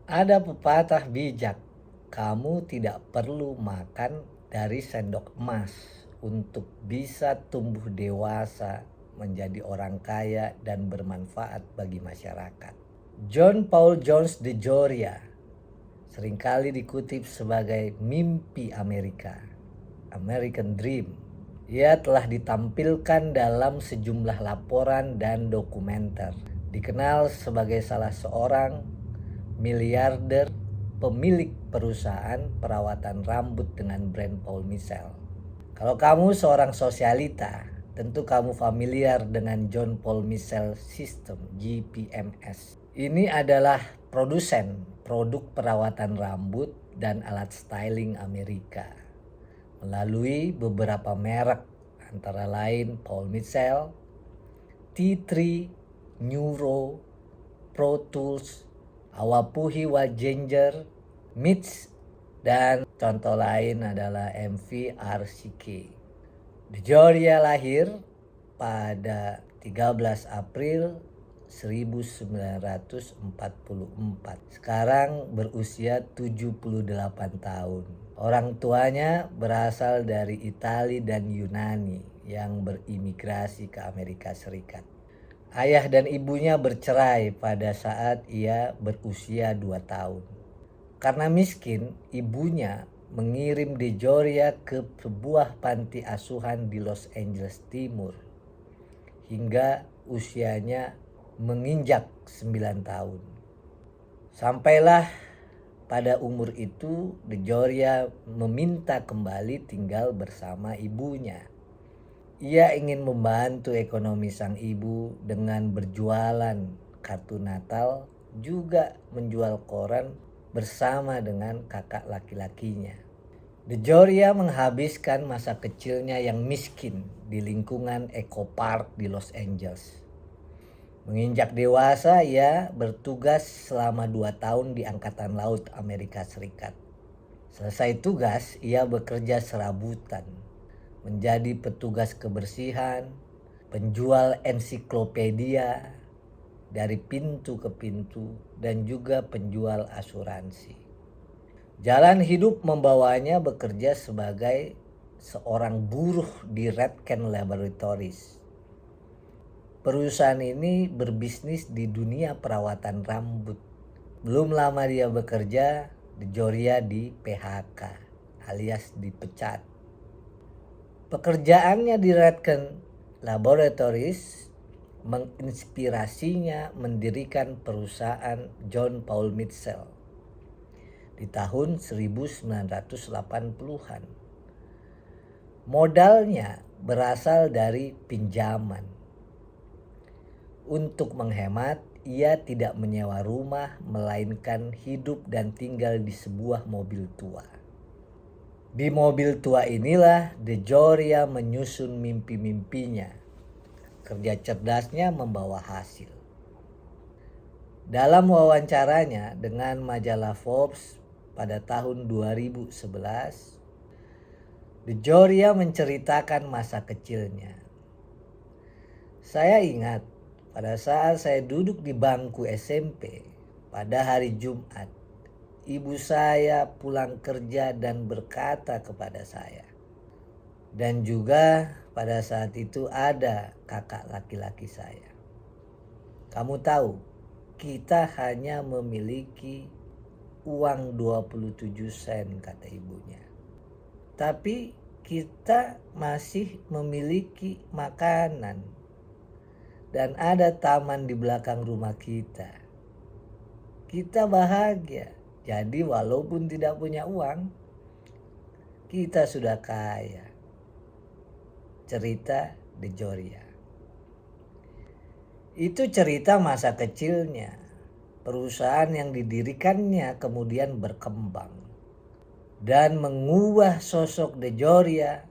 Ada pepatah bijak, kamu tidak perlu makan dari sendok emas untuk bisa tumbuh dewasa menjadi orang kaya dan bermanfaat bagi masyarakat. John Paul Jones de Joria seringkali dikutip sebagai mimpi Amerika, American Dream. Ia telah ditampilkan dalam sejumlah laporan dan dokumenter. Dikenal sebagai salah seorang miliarder pemilik perusahaan perawatan rambut dengan brand Paul Mitchell. Kalau kamu seorang sosialita, tentu kamu familiar dengan John Paul Mitchell System (JPMS). Ini adalah produsen produk perawatan rambut dan alat styling Amerika melalui beberapa merek antara lain Paul Mitchell, T3, Neuro, Pro Tools, Awapuhi White Ginger, Mitch, dan contoh lain adalah MVRCK. De Joria lahir pada 13 April 1944. Sekarang berusia 78 tahun. Orang tuanya berasal dari Italia dan Yunani yang berimigrasi ke Amerika Serikat. Ayah dan ibunya bercerai pada saat ia berusia 2 tahun. Karena miskin, ibunya mengirim De Joria ke sebuah panti asuhan di Los Angeles Timur hingga usianya menginjak 9 tahun. Sampailah pada umur itu De Joria meminta kembali tinggal bersama ibunya. Ia ingin membantu ekonomi sang ibu dengan berjualan kartu Natal, juga menjual koran bersama dengan kakak laki-lakinya. De Joria menghabiskan masa kecilnya yang miskin di lingkungan Echo Park di Los Angeles. Menginjak dewasa, ia bertugas selama 2 tahun di Angkatan Laut Amerika Serikat. Selesai tugas, ia bekerja serabutan, menjadi petugas kebersihan, penjual ensiklopedia dari pintu ke pintu, dan juga penjual asuransi. Jalan hidup membawanya bekerja sebagai seorang buruh di Redken Laboratories. Perusahaan ini berbisnis di dunia perawatan rambut. Belum lama dia bekerja, De Joria di PHK alias dipecat. Pekerjaannya di Redken Laboratories menginspirasinya mendirikan perusahaan John Paul Mitchell di tahun 1980-an. Modalnya berasal dari pinjaman. Untuk menghemat, ia tidak menyewa rumah melainkan hidup dan tinggal di sebuah mobil tua. Di mobil tua inilah De Joria menyusun mimpi-mimpinya. Kerja cerdasnya membawa hasil. Dalam wawancaranya dengan majalah Forbes pada tahun 2011, De Joria menceritakan masa kecilnya. Saya ingat pada saat saya duduk di bangku SMP pada hari Jumat, ibu saya pulang kerja dan berkata kepada saya, dan juga pada saat itu ada kakak laki-laki saya, "Kamu tahu, kita hanya memiliki uang 27 sen," kata ibunya. "Tapi kita masih memiliki makanan dan ada taman di belakang rumah kita. Kita bahagia. Jadi walaupun tidak punya uang, kita sudah kaya." Cerita De Joria. Itu cerita masa kecilnya. Perusahaan yang didirikannya kemudian berkembang dan mengubah sosok De Joria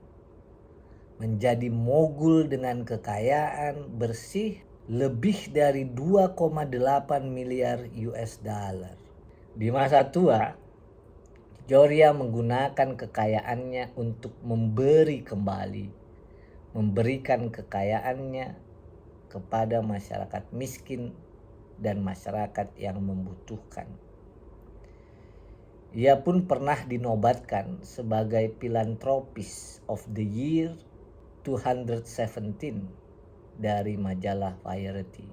menjadi mogul dengan kekayaan bersih lebih dari 2,8 miliar US dollar. Di masa tua, Joria menggunakan kekayaannya untuk memberikan kekayaannya kepada masyarakat miskin dan masyarakat yang membutuhkan. Ia pun pernah dinobatkan sebagai Philanthropist of the Year 217 dari majalah Variety.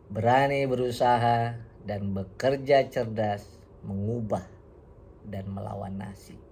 Berani berusaha dan bekerja cerdas, mengubah dan melawan nasib.